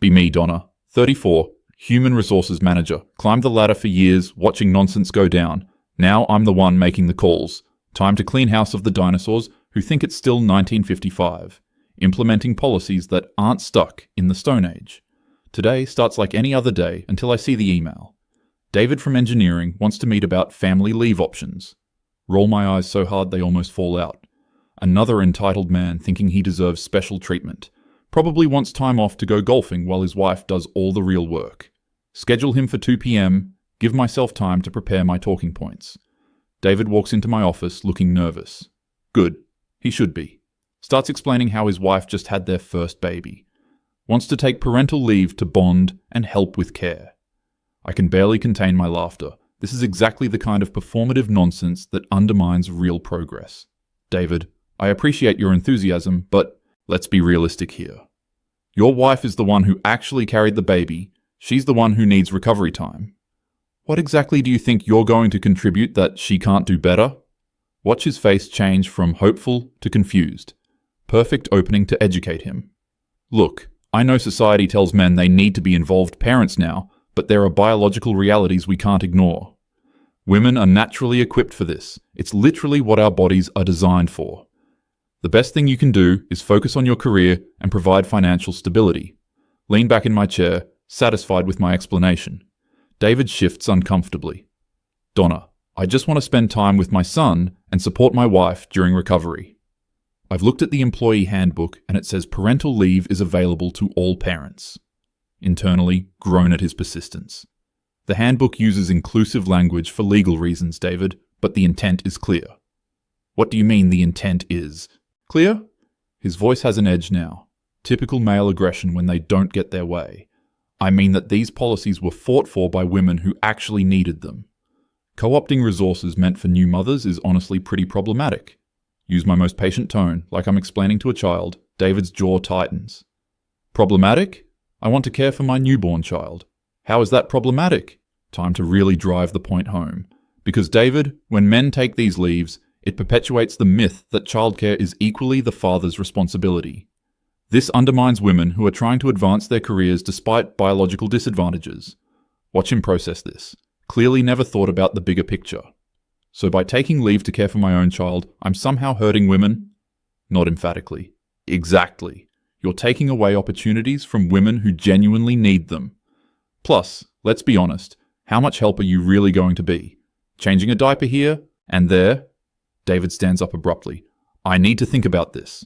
Be me, Donna. 34, human resources manager. Climbed the ladder for years, watching nonsense go down. Now I'm the one making the calls. Time to clean house of the dinosaurs who think it's still 1955. Implementing policies that aren't stuck in the Stone Age. Today starts like any other day until I see the email. David from engineering wants to meet about family leave options. Roll my eyes so hard they almost fall out. Another entitled man thinking he deserves special treatment. Probably wants time off to go golfing while his wife does all the real work. Schedule him for 2 p.m, give myself time to prepare my talking points. David walks into my office looking nervous. Good. He should be. Starts explaining how his wife just had their first baby. Wants to take parental leave to bond and help with care. I can barely contain my laughter. This is exactly the kind of performative nonsense that undermines real progress. David, I appreciate your enthusiasm, but let's be realistic here. Your wife is the one who actually carried the baby. She's the one who needs recovery time. What exactly do you think you're going to contribute that she can't do better? Watch his face change from hopeful to confused. Perfect opening to educate him. Look, I know society tells men they need to be involved parents now, but there are biological realities we can't ignore. Women are naturally equipped for this. It's literally what our bodies are designed for. The best thing you can do is focus on your career and provide financial stability. Lean back in my chair, satisfied with my explanation. David shifts uncomfortably. Donna, I just want to spend time with my son and support my wife during recovery. I've looked at the employee handbook and it says parental leave is available to all parents. Internally, groan at his persistence. The handbook uses inclusive language for legal reasons, David, but the intent is clear. What do you mean the intent is clear? His voice has an edge now. Typical male aggression when they don't get their way. I mean that these policies were fought for by women who actually needed them. Co-opting resources meant for new mothers is honestly pretty problematic. Use my most patient tone, like I'm explaining to a child. David's jaw tightens. Problematic? I want to care for my newborn child. How is that problematic? Time to really drive the point home. Because David, when men take these leaves, it perpetuates the myth that childcare is equally the father's responsibility. This undermines women who are trying to advance their careers despite biological disadvantages. Watch him process this. Clearly never thought about the bigger picture. So by taking leave to care for my own child, I'm somehow hurting women? Not emphatically. Exactly. You're taking away opportunities from women who genuinely need them. Plus, let's be honest, how much help are you really going to be? Changing a diaper here and there? David stands up abruptly. I need to think about this.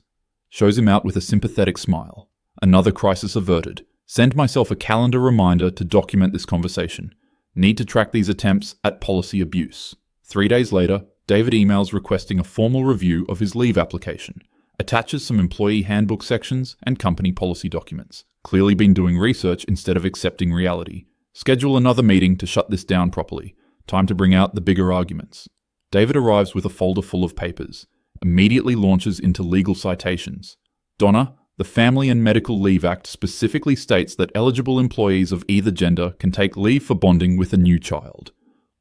Shows him out with a sympathetic smile. Another crisis averted. Send myself a calendar reminder to document this conversation. Need to track these attempts at policy abuse. 3 days later, David emails requesting a formal review of his leave application. Attaches some employee handbook sections and company policy documents. Clearly been doing research instead of accepting reality. Schedule another meeting to shut this down properly. Time to bring out the bigger arguments. David arrives with a folder full of papers. Immediately launches into legal citations. Donna, the Family and Medical Leave Act specifically states that eligible employees of either gender can take leave for bonding with a new child.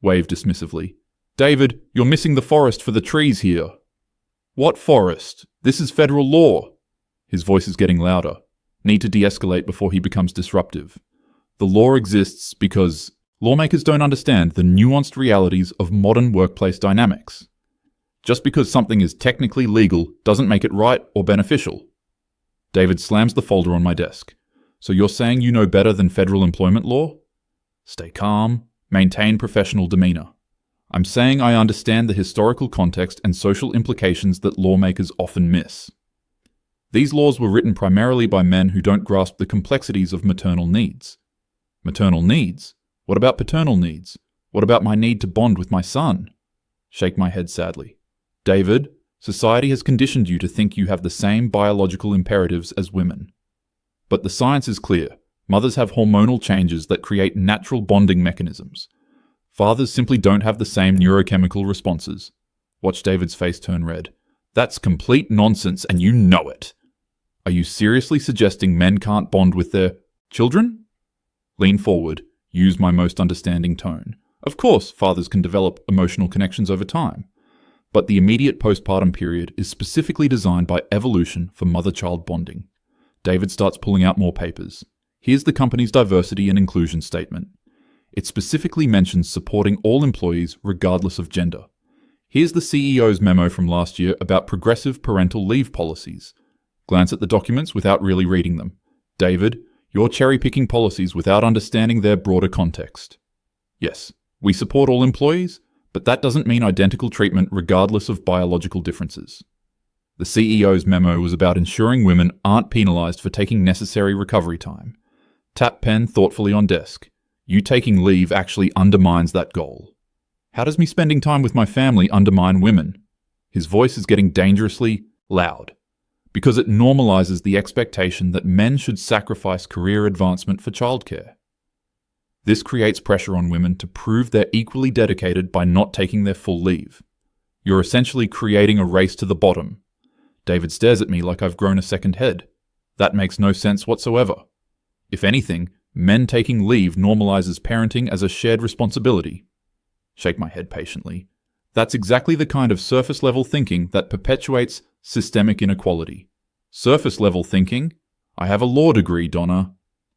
Wave dismissively. David, you're missing the forest for the trees here. What forest? This is federal law. His voice is getting louder. Need to de-escalate before he becomes disruptive. The law exists because lawmakers don't understand the nuanced realities of modern workplace dynamics. Just because something is technically legal doesn't make it right or beneficial. David slams the folder on my desk. So you're saying you know better than federal employment law? Stay calm, maintain professional demeanor. I'm saying I understand the historical context and social implications that lawmakers often miss. These laws were written primarily by men who don't grasp the complexities of maternal needs. Maternal needs? What about paternal needs? What about my need to bond with my son? Shake my head sadly. David, society has conditioned you to think you have the same biological imperatives as women. But the science is clear. Mothers have hormonal changes that create natural bonding mechanisms. Fathers simply don't have the same neurochemical responses. Watch David's face turn red. That's complete nonsense and you know it. Are you seriously suggesting men can't bond with their children? Lean forward. Use my most understanding tone. Of course, fathers can develop emotional connections over time. But the immediate postpartum period is specifically designed by evolution for mother-child bonding. David starts pulling out more papers. Here's the company's diversity and inclusion statement. It specifically mentions supporting all employees regardless of gender. Here's the CEO's memo from last year about progressive parental leave policies. Glance at the documents without really reading them. David, you're cherry-picking policies without understanding their broader context. Yes, we support all employees, but that doesn't mean identical treatment regardless of biological differences. The CEO's memo was about ensuring women aren't penalized for taking necessary recovery time. Tap pen thoughtfully on desk. You taking leave actually undermines that goal. How does me spending time with my family undermine women? His voice is getting dangerously loud, because it normalizes the expectation that men should sacrifice career advancement for childcare. This creates pressure on women to prove they're equally dedicated by not taking their full leave. You're essentially creating a race to the bottom. David stares at me like I've grown a second head. That makes no sense whatsoever. If anything, men taking leave normalizes parenting as a shared responsibility. Shake my head patiently. That's exactly the kind of surface-level thinking that perpetuates systemic inequality. Surface-level thinking? I have a law degree, Donna.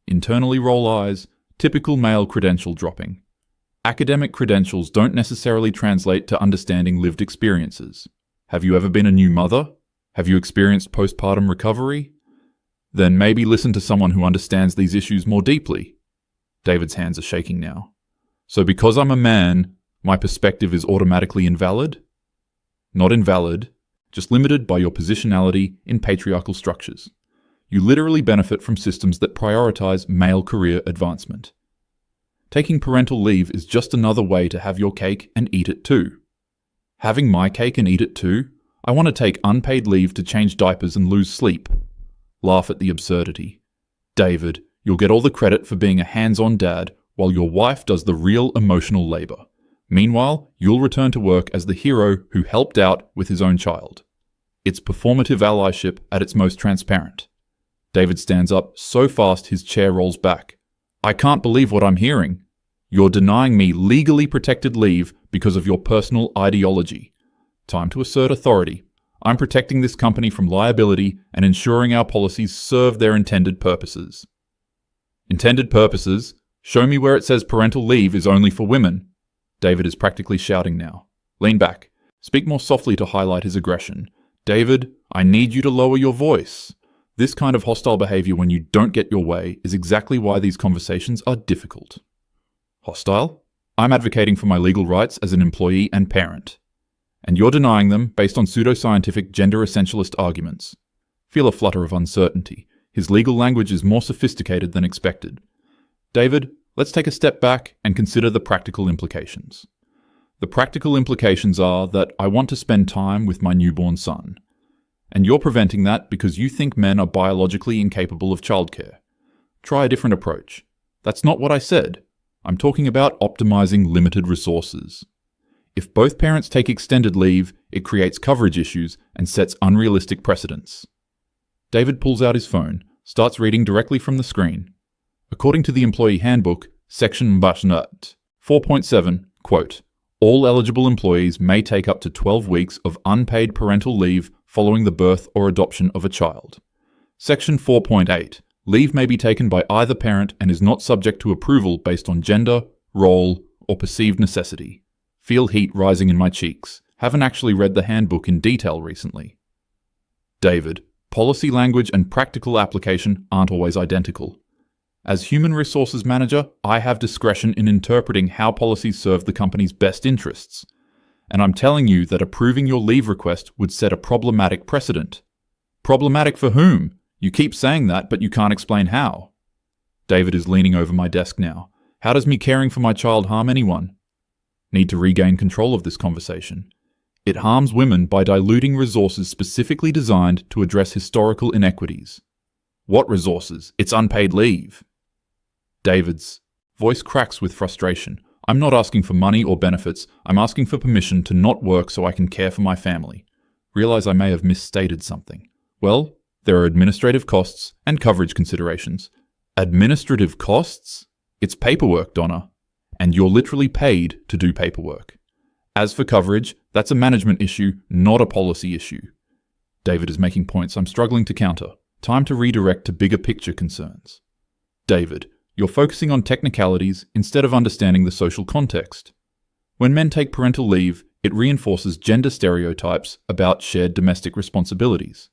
Internally roll eyes, typical male credential dropping. Academic credentials don't necessarily translate to understanding lived experiences. Have you ever been a new mother? Have you experienced postpartum recovery? Then maybe listen to someone who understands these issues more deeply. David's hands are shaking now. So because I'm a man, my perspective is automatically invalid? Not invalid, just limited by your positionality in patriarchal structures. You literally benefit from systems that prioritize male career advancement. Taking parental leave is just another way to have your cake and eat it too. Having my cake and eat it too? I want to take unpaid leave to change diapers and lose sleep. Laugh at the absurdity. David, you'll get all the credit for being a hands-on dad while your wife does the real emotional labor. Meanwhile, you'll return to work as the hero who helped out with his own child. It's performative allyship at its most transparent. David stands up so fast his chair rolls back. I can't believe what I'm hearing. You're denying me legally protected leave because of your personal ideology. Time to assert authority. I'm protecting this company from liability and ensuring our policies serve their intended purposes. Intended purposes? Show me where it says parental leave is only for women. David is practically shouting now. Lean back. Speak more softly to highlight his aggression. David, I need you to lower your voice. This kind of hostile behavior when you don't get your way is exactly why these conversations are difficult. Hostile? I'm advocating for my legal rights as an employee and parent. And you're denying them based on pseudoscientific gender essentialist arguments. Feel a flutter of uncertainty. His legal language is more sophisticated than expected. David, let's take a step back and consider the practical implications. The practical implications are that I want to spend time with my newborn son. And you're preventing that because you think men are biologically incapable of childcare. Try a different approach. That's not what I said. I'm talking about optimizing limited resources. If both parents take extended leave, it creates coverage issues and sets unrealistic precedents. David pulls out his phone, starts reading directly from the screen. According to the Employee Handbook, Section 4.7, quote, all eligible employees may take up to 12 weeks of unpaid parental leave following the birth or adoption of a child. Section 4.8, leave may be taken by either parent and is not subject to approval based on gender, role, or perceived necessity. Feel heat rising in my cheeks. Haven't actually read the handbook in detail recently. David, policy language and practical application aren't always identical. As human resources manager, I have discretion in interpreting how policies serve the company's best interests. And I'm telling you that approving your leave request would set a problematic precedent. Problematic for whom? You keep saying that, but you can't explain how. David is leaning over my desk now. How does me caring for my child harm anyone? Need to regain control of this conversation. It harms women by diluting resources specifically designed to address historical inequities. What resources? It's unpaid leave. David's voice cracks with frustration. I'm not asking for money or benefits. I'm asking for permission to not work so I can care for my family. Realize I may have misstated something. Well, there are administrative costs and coverage considerations. Administrative costs? It's paperwork, Donna. And you're literally paid to do paperwork. As for coverage, that's a management issue, not a policy issue. David is making points I'm struggling to counter. Time to redirect to bigger picture concerns. David, you're focusing on technicalities instead of understanding the social context. When men take parental leave, it reinforces gender stereotypes about shared domestic responsibilities.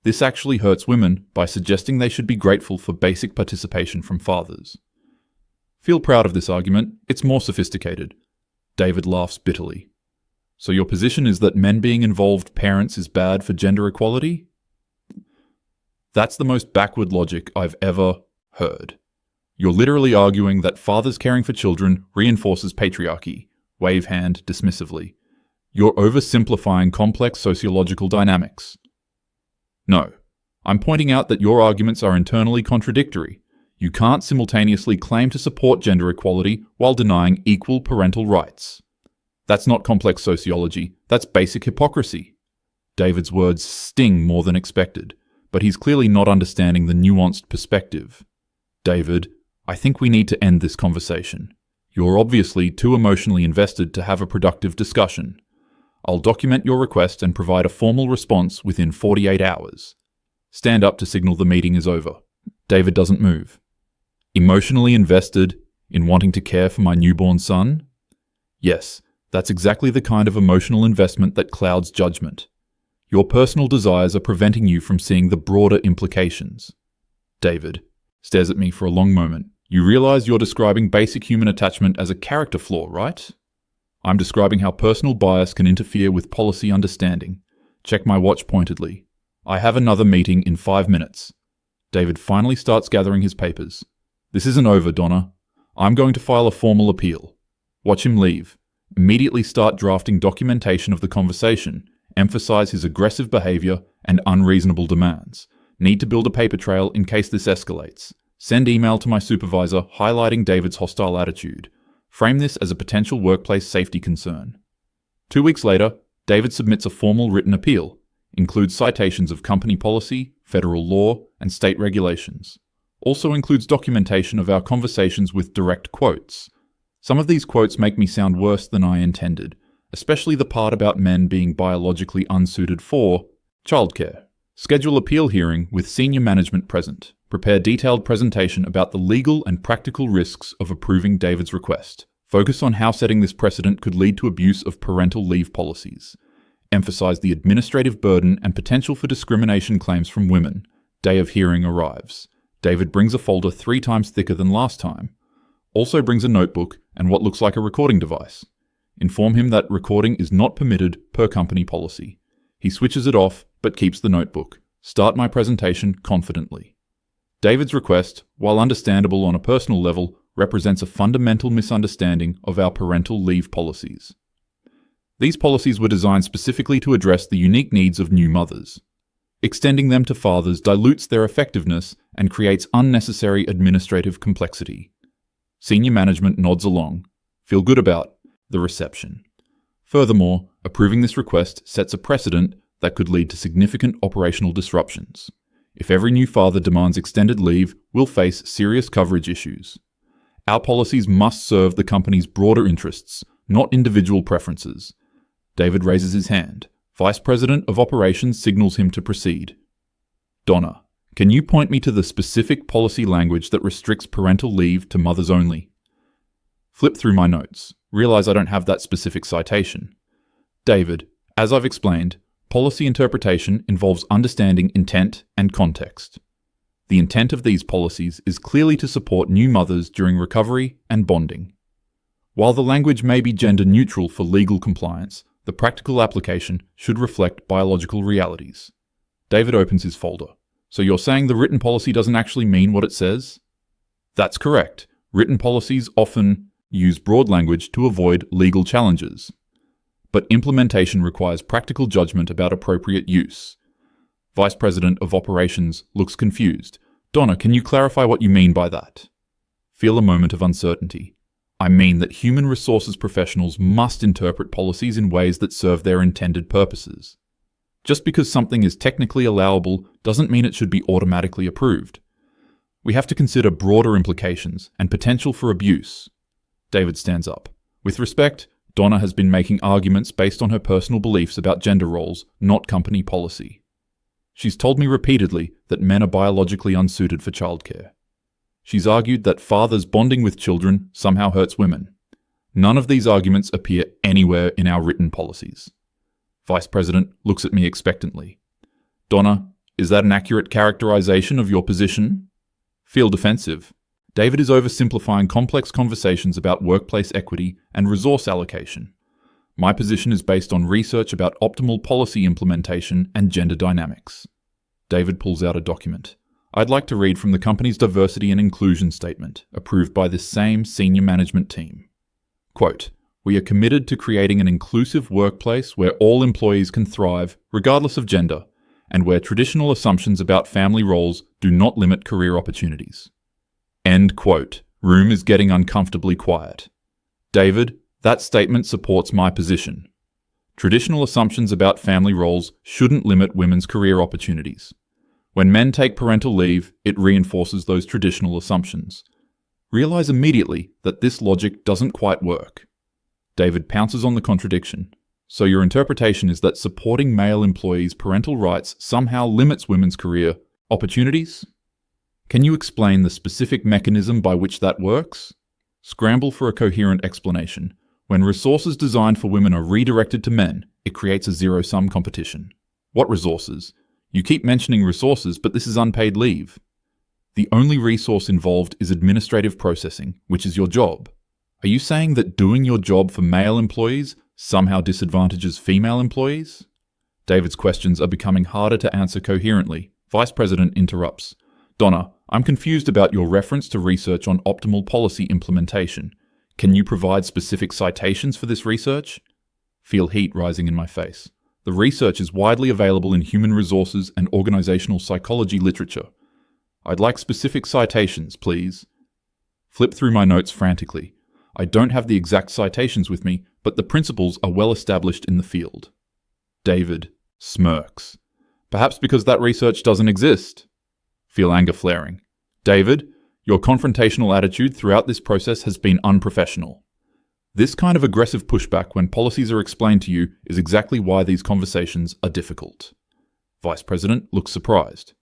This actually hurts women by suggesting they should be grateful for basic participation from fathers. Feel proud of this argument, it's more sophisticated. David laughs bitterly. So your position is that men being involved parents is bad for gender equality? That's the most backward logic I've ever heard. You're literally arguing that fathers caring for children reinforces patriarchy. Wave hand dismissively. You're oversimplifying complex sociological dynamics. No, I'm pointing out that your arguments are internally contradictory. You can't simultaneously claim to support gender equality while denying equal parental rights. That's not complex sociology, that's basic hypocrisy. David's words sting more than expected, but he's clearly not understanding the nuanced perspective. David, I think we need to end this conversation. You're obviously too emotionally invested to have a productive discussion. I'll document your request and provide a formal response within 48 hours. Stand up to signal the meeting is over. David doesn't move. Emotionally invested in wanting to care for my newborn son? Yes, that's exactly the kind of emotional investment that clouds judgment. Your personal desires are preventing you from seeing the broader implications. David stares at me for a long moment. You realize you're describing basic human attachment as a character flaw, right? I'm describing how personal bias can interfere with policy understanding. Check my watch pointedly. I have another meeting in 5 minutes. David finally starts gathering his papers. This isn't over, Donna. I'm going to file a formal appeal. Watch him leave. Immediately start drafting documentation of the conversation. Emphasize his aggressive behavior and unreasonable demands. Need to build a paper trail in case this escalates. Send email to my supervisor highlighting David's hostile attitude. Frame this as a potential workplace safety concern. 2 weeks later, David submits a formal written appeal. Includes citations of company policy, federal law, and state regulations. Also includes documentation of our conversations with direct quotes. Some of these quotes make me sound worse than I intended, especially the part about men being biologically unsuited for childcare. Schedule appeal hearing with senior management present. Prepare detailed presentation about the legal and practical risks of approving David's request. Focus on how setting this precedent could lead to abuse of parental leave policies. Emphasize the administrative burden and potential for discrimination claims from women. Day of hearing arrives. David brings a folder 3 times thicker than last time. Also brings a notebook and what looks like a recording device. Inform him that recording is not permitted per company policy. He switches it off but keeps the notebook. Start my presentation confidently. David's request, while understandable on a personal level, represents a fundamental misunderstanding of our parental leave policies. These policies were designed specifically to address the unique needs of new mothers. Extending them to fathers dilutes their effectiveness and creates unnecessary administrative complexity. Senior management nods along. Feel good about the reception. Furthermore, approving this request sets a precedent that could lead to significant operational disruptions. If every new father demands extended leave, we'll face serious coverage issues. Our policies must serve the company's broader interests, not individual preferences. David raises his hand. Vice President of Operations signals him to proceed. Donna, can you point me to the specific policy language that restricts parental leave to mothers only? Flip through my notes. Realize I don't have that specific citation. David, as I've explained, policy interpretation involves understanding intent and context. The intent of these policies is clearly to support new mothers during recovery and bonding. While the language may be gender neutral for legal compliance, the practical application should reflect biological realities. David opens his folder. So you're saying the written policy doesn't actually mean what it says? That's correct. Written policies often use broad language to avoid legal challenges. But implementation requires practical judgment about appropriate use. Vice President of Operations looks confused. Donna, can you clarify what you mean by that? Feel a moment of uncertainty. I mean that human resources professionals must interpret policies in ways that serve their intended purposes. Just because something is technically allowable doesn't mean it should be automatically approved. We have to consider broader implications and potential for abuse. David stands up. With respect, Donna has been making arguments based on her personal beliefs about gender roles, not company policy. She's told me repeatedly that men are biologically unsuited for childcare. She's argued that fathers bonding with children somehow hurts women. None of these arguments appear anywhere in our written policies. Vice President looks at me expectantly. Donna, is that an accurate characterization of your position? Feel defensive. David is oversimplifying complex conversations about workplace equity and resource allocation. My position is based on research about optimal policy implementation and gender dynamics. David pulls out a document. I'd like to read from the company's diversity and inclusion statement, approved by this same senior management team. Quote, "We are committed to creating an inclusive workplace where all employees can thrive, regardless of gender, and where traditional assumptions about family roles do not limit career opportunities." End quote. Room is getting uncomfortably quiet. David, that statement supports my position. Traditional assumptions about family roles shouldn't limit women's career opportunities. When men take parental leave, it reinforces those traditional assumptions. Realize immediately that this logic doesn't quite work. David pounces on the contradiction. So your interpretation is that supporting male employees' parental rights somehow limits women's career opportunities? Can you explain the specific mechanism by which that works? Scramble for a coherent explanation. When resources designed for women are redirected to men, it creates a zero-sum competition. What resources? You keep mentioning resources, but this is unpaid leave. The only resource involved is administrative processing, which is your job. Are you saying that doing your job for male employees somehow disadvantages female employees? David's questions are becoming harder to answer coherently. Vice President interrupts. Donna, I'm confused about your reference to research on optimal policy implementation. Can you provide specific citations for this research? Feel heat rising in my face. The research is widely available in human resources and organizational psychology literature. I'd like specific citations, please. Flip through my notes frantically. I don't have the exact citations with me, but the principles are well established in the field. David smirks. Perhaps because that research doesn't exist. Feel anger flaring. David, your confrontational attitude throughout this process has been unprofessional. This kind of aggressive pushback when policies are explained to you is exactly why these conversations are difficult. Vice President looks surprised.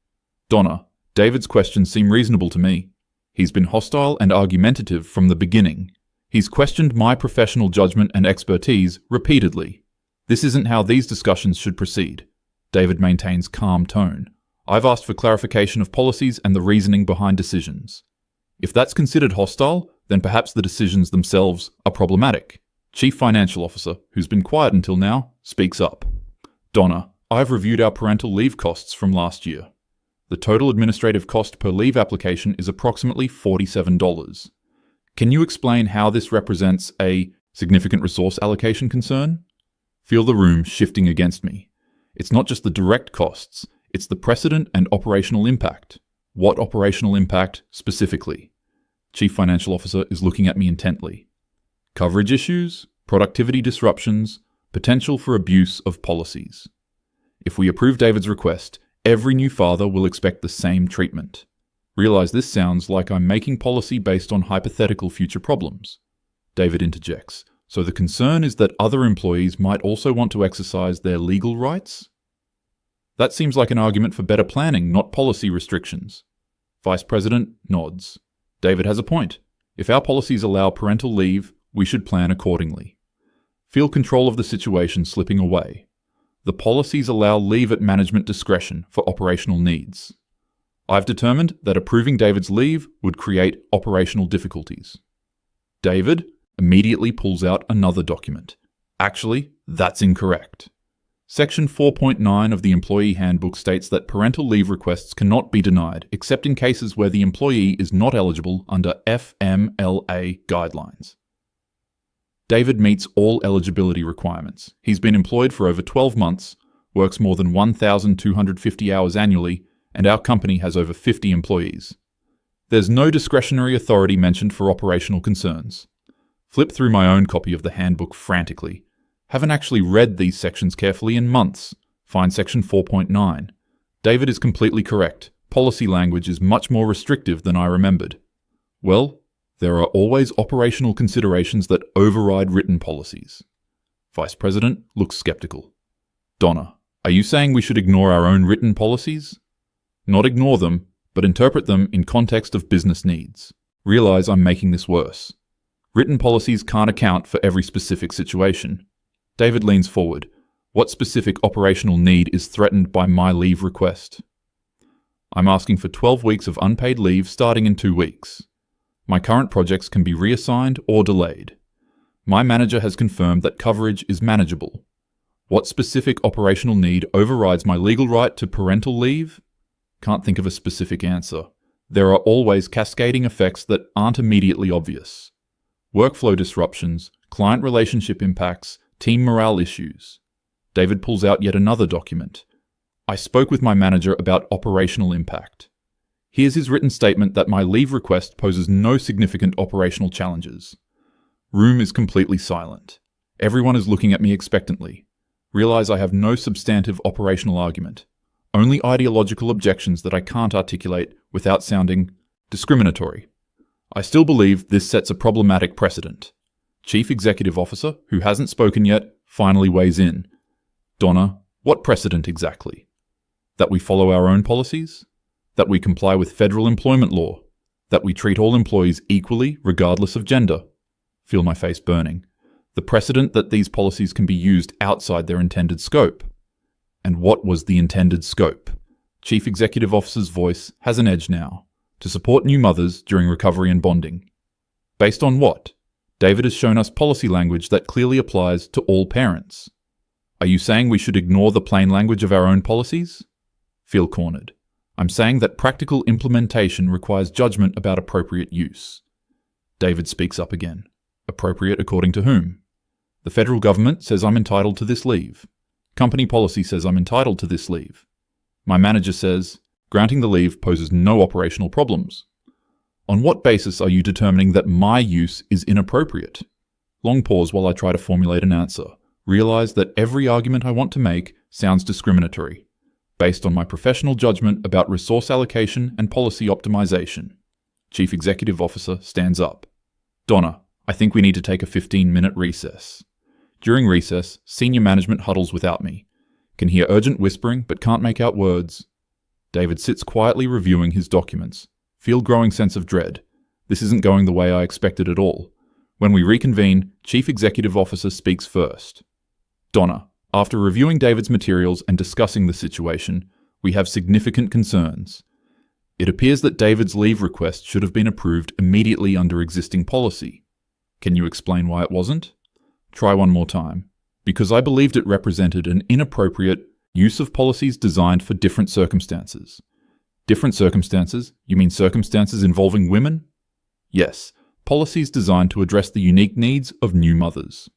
Donna, David's questions seem reasonable to me. He's been hostile and argumentative from the beginning. He's questioned my professional judgment and expertise repeatedly. This isn't how these discussions should proceed. David maintains calm tone. I've asked for clarification of policies and the reasoning behind decisions. If that's considered hostile, then perhaps the decisions themselves are problematic. Chief Financial Officer, who's been quiet until now, speaks up. Donna, I've reviewed our parental leave costs from last year. The total administrative cost per leave application is approximately $47. Can you explain how this represents a significant resource allocation concern? Feel the room shifting against me. It's not just the direct costs, it's the precedent and operational impact. What operational impact specifically? Chief Financial Officer is looking at me intently. Coverage issues, productivity disruptions, potential for abuse of policies. If we approve David's request, every new father will expect the same treatment. Realize this sounds like I'm making policy based on hypothetical future problems. David interjects. So the concern is that other employees might also want to exercise their legal rights? That seems like an argument for better planning, not policy restrictions. Vice President nods. David has a point. If our policies allow parental leave, we should plan accordingly. Feel control of the situation slipping away. The policies allow leave at management discretion for operational needs. I've determined that approving David's leave would create operational difficulties. David immediately pulls out another document. Actually, that's incorrect. Section 4.9 of the Employee Handbook states that parental leave requests cannot be denied except in cases where the employee is not eligible under FMLA guidelines. David meets all eligibility requirements. He's been employed for over 12 months, works more than 1,250 hours annually, and our company has over 50 employees. There's no discretionary authority mentioned for operational concerns. Flip through my own copy of the handbook frantically. Haven't actually read these sections carefully in months. Find section 4.9. David is completely correct. Policy language is much more restrictive than I remembered. Well, there are always operational considerations that override written policies. Vice President looks skeptical. Donna, are you saying we should ignore our own written policies? Not ignore them, but interpret them in context of business needs. Realize I'm making this worse. Written policies can't account for every specific situation. David leans forward. What specific operational need is threatened by my leave request? I'm asking for 12 weeks of unpaid leave starting in 2 weeks. My current projects can be reassigned or delayed. My manager has confirmed that coverage is manageable. What specific operational need overrides my legal right to parental leave? Can't think of a specific answer. There are always cascading effects that aren't immediately obvious. Workflow disruptions, client relationship impacts, team morale issues. David pulls out yet another document. I spoke with my manager about operational impact. Here's his written statement that my leave request poses no significant operational challenges. Room is completely silent. Everyone is looking at me expectantly. Realize I have no substantive operational argument. Only ideological objections that I can't articulate without sounding discriminatory. I still believe this sets a problematic precedent. Chief Executive Officer, who hasn't spoken yet, finally weighs in. Donna, what precedent exactly? That we follow our own policies? That we comply with federal employment law? That we treat all employees equally, regardless of gender? Feel my face burning. The precedent that these policies can be used outside their intended scope. And what was the intended scope? Chief Executive Officer's voice has an edge now. To support new mothers during recovery and bonding. Based on what? David has shown us policy language that clearly applies to all parents. Are you saying we should ignore the plain language of our own policies? Feel cornered. I'm saying that practical implementation requires judgment about appropriate use. David speaks up again. Appropriate according to whom? The federal government says I'm entitled to this leave. Company policy says I'm entitled to this leave. My manager says granting the leave poses no operational problems. On what basis are you determining that my use is inappropriate? Long pause while I try to formulate an answer. Realize that every argument I want to make sounds discriminatory, based on my professional judgment about resource allocation and policy optimization. Chief Executive Officer stands up. Donna, I think we need to take a 15-minute recess. During recess, senior management huddles without me. Can hear urgent whispering but can't make out words. David sits quietly reviewing his documents. Feel growing sense of dread. This isn't going the way I expected at all. When we reconvene, Chief Executive Officer speaks first. Donna, after reviewing David's materials and discussing the situation, we have significant concerns. It appears that David's leave request should have been approved immediately under existing policy. Can you explain why it wasn't? Try one more time. Because I believed it represented an inappropriate use of policies designed for different circumstances. Different circumstances? You mean circumstances involving women? Yes, policies designed to address the unique needs of new mothers.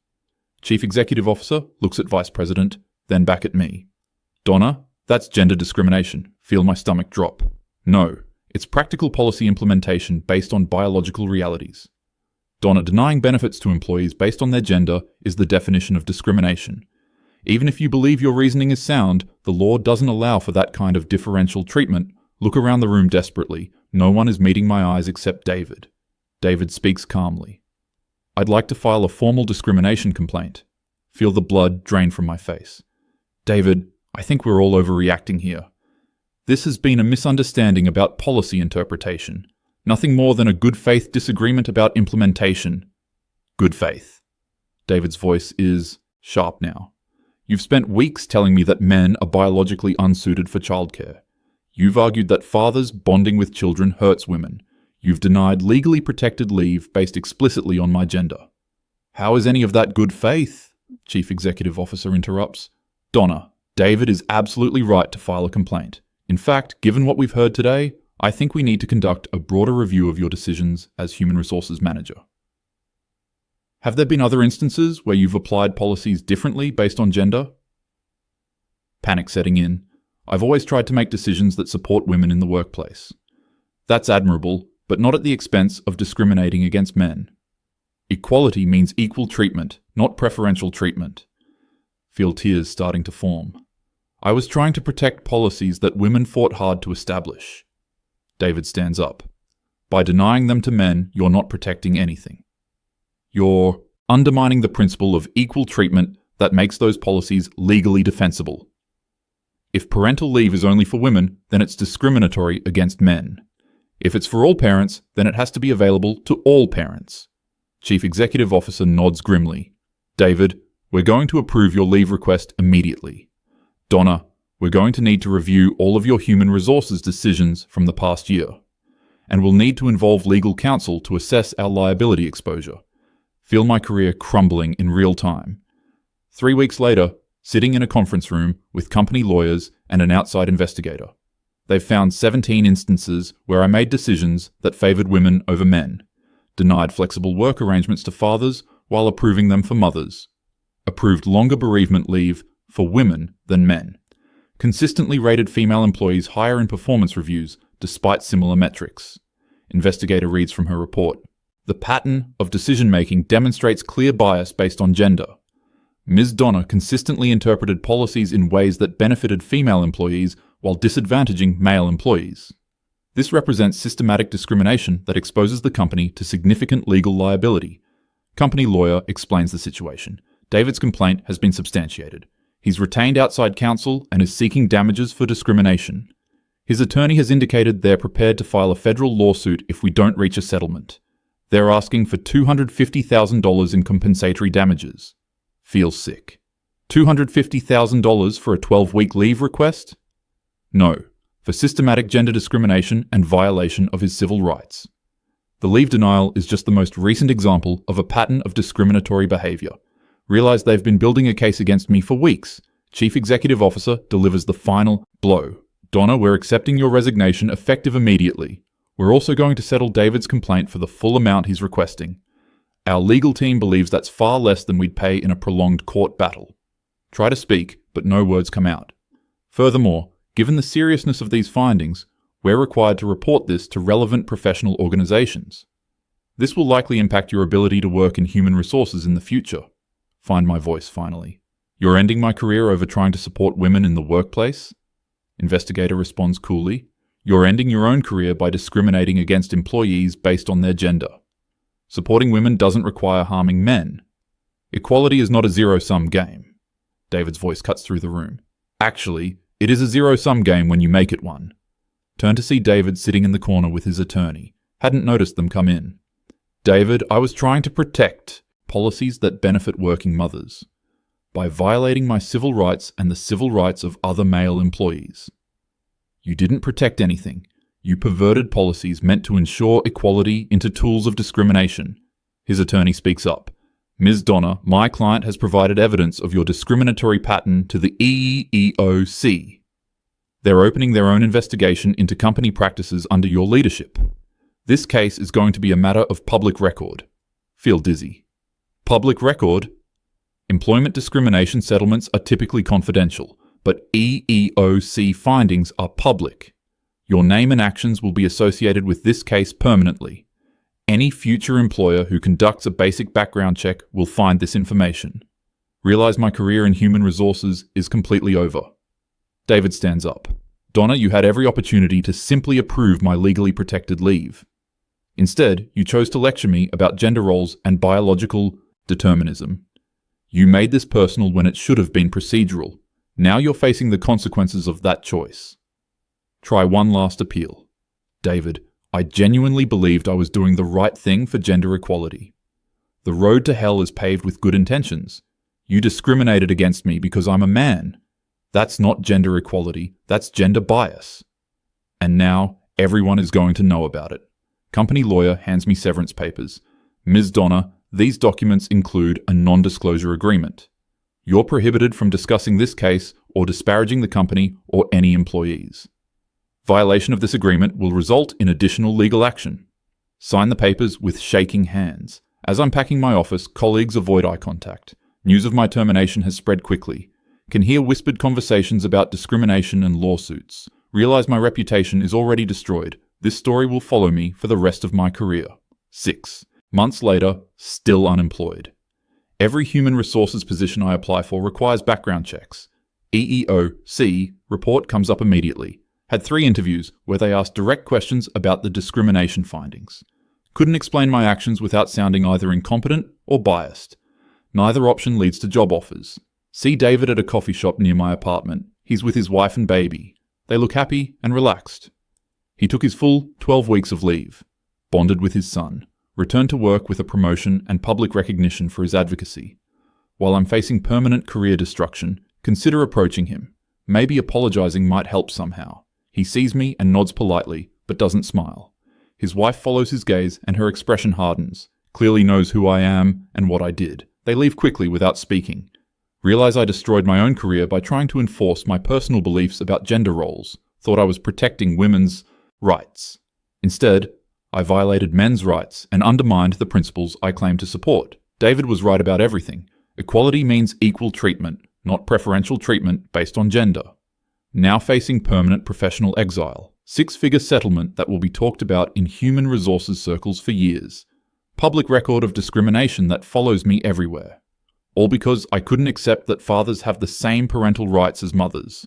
Chief Executive Officer looks at Vice President, then back at me. Donna, that's gender discrimination. Feel my stomach drop. No, it's practical policy implementation based on biological realities. Donna, denying benefits to employees based on their gender is the definition of discrimination. Even if you believe your reasoning is sound, the law doesn't allow for that kind of differential treatment. Look around the room desperately. No one is meeting my eyes except David. David speaks calmly. I'd like to file a formal discrimination complaint. Feel the blood drain from my face. David, I think we're all overreacting here. This has been a misunderstanding about policy interpretation. Nothing more than a good faith disagreement about implementation. Good faith. David's voice is sharp now. You've spent weeks telling me that men are biologically unsuited for childcare. You've argued that fathers bonding with children hurts women. You've denied legally protected leave based explicitly on my gender. How is any of that good faith? Chief Executive Officer interrupts. Donna, David is absolutely right to file a complaint. In fact, given what we've heard today, I think we need to conduct a broader review of your decisions as Human Resources Manager. Have there been other instances where you've applied policies differently based on gender? Panic setting in. I've always tried to make decisions that support women in the workplace. That's admirable, but not at the expense of discriminating against men. Equality means equal treatment, not preferential treatment. Feel tears starting to form. I was trying to protect policies that women fought hard to establish. David stands up. By denying them to men, you're not protecting anything. You're undermining the principle of equal treatment that makes those policies legally defensible. If parental leave is only for women, then it's discriminatory against men. If it's for all parents, then it has to be available to all parents. Chief Executive Officer nods grimly. David, we're going to approve your leave request immediately. Donna, we're going to need to review all of your human resources decisions from the past year. And we'll need to involve legal counsel to assess our liability exposure. Feel my career crumbling in real time. 3 weeks later, sitting in a conference room with company lawyers and an outside investigator. They've found 17 instances where I made decisions that favored women over men, denied flexible work arrangements to fathers while approving them for mothers, approved longer bereavement leave for women than men, consistently rated female employees higher in performance reviews despite similar metrics. Investigator reads from her report. The pattern of decision-making demonstrates clear bias based on gender. Ms. Donna consistently interpreted policies in ways that benefited female employees while disadvantaging male employees. This represents systematic discrimination that exposes the company to significant legal liability. Company lawyer explains the situation. David's complaint has been substantiated. He's retained outside counsel and is seeking damages for discrimination. His attorney has indicated they're prepared to file a federal lawsuit if we don't reach a settlement. They're asking for $250,000 in compensatory damages. Feels sick. $250,000 for a 12-week leave request? No, for systematic gender discrimination and violation of his civil rights. The leave denial is just the most recent example of a pattern of discriminatory behavior. Realize they've been building a case against me for weeks. Chief Executive Officer delivers the final blow. Donna, we're accepting your resignation effective immediately. We're also going to settle David's complaint for the full amount he's requesting. Our legal team believes that's far less than we'd pay in a prolonged court battle. Try to speak, but no words come out. Furthermore, given the seriousness of these findings, we're required to report this to relevant professional organizations. This will likely impact your ability to work in human resources in the future. Find my voice, finally. You're ending my career over trying to support women in the workplace? Investigator responds coolly. You're ending your own career by discriminating against employees based on their gender. Supporting women doesn't require harming men. Equality is not a zero-sum game. David's voice cuts through the room. Actually, it is a zero-sum game when you make it one. Turn to see David sitting in the corner with his attorney. Hadn't noticed them come in. David, I was trying to protect policies that benefit working mothers by violating my civil rights and the civil rights of other male employees. You didn't protect anything. You perverted policies meant to ensure equality into tools of discrimination. His attorney speaks up. Ms. Donna, my client has provided evidence of your discriminatory pattern to the EEOC. They're opening their own investigation into company practices under your leadership. This case is going to be a matter of public record. Feel dizzy. Public record? Employment discrimination settlements are typically confidential, but EEOC findings are public. Your name and actions will be associated with this case permanently. Any future employer who conducts a basic background check will find this information. Realize my career in human resources is completely over. David stands up. Donna, you had every opportunity to simply approve my legally protected leave. Instead, you chose to lecture me about gender roles and biological determinism. You made this personal when it should have been procedural. Now you're facing the consequences of that choice. Try one last appeal. David, I genuinely believed I was doing the right thing for gender equality. The road to hell is paved with good intentions. You discriminated against me because I'm a man. That's not gender equality, that's gender bias. And now, everyone is going to know about it. Company lawyer hands me severance papers. Ms. Donna, these documents include a non-disclosure agreement. You're prohibited from discussing this case or disparaging the company or any employees. Violation of this agreement will result in additional legal action. Sign the papers with shaking hands. As I'm packing my office, colleagues avoid eye contact. News of my termination has spread quickly. Can hear whispered conversations about discrimination and lawsuits. Realize my reputation is already destroyed. This story will follow me for the rest of my career. 6 months later, still unemployed. Every human resources position I apply for requires background checks. EEOC report comes up immediately. Had 3 interviews where they asked direct questions about the discrimination findings. Couldn't explain my actions without sounding either incompetent or biased. Neither option leads to job offers. See David at a coffee shop near my apartment. He's with his wife and baby. They look happy and relaxed. He took his full 12 weeks of leave, bonded with his son, returned to work with a promotion and public recognition for his advocacy. While I'm facing permanent career destruction, consider approaching him. Maybe apologizing might help somehow. He sees me and nods politely, but doesn't smile. His wife follows his gaze and her expression hardens, clearly knows who I am and what I did. They leave quickly without speaking. Realize I destroyed my own career by trying to enforce my personal beliefs about gender roles. Thought I was protecting women's rights. Instead, I violated men's rights and undermined the principles I claim to support. David was right about everything. Equality means equal treatment, not preferential treatment based on gender. Now facing permanent professional exile. Six-figure settlement that will be talked about in human resources circles for years. Public record of discrimination that follows me everywhere. All because I couldn't accept that fathers have the same parental rights as mothers.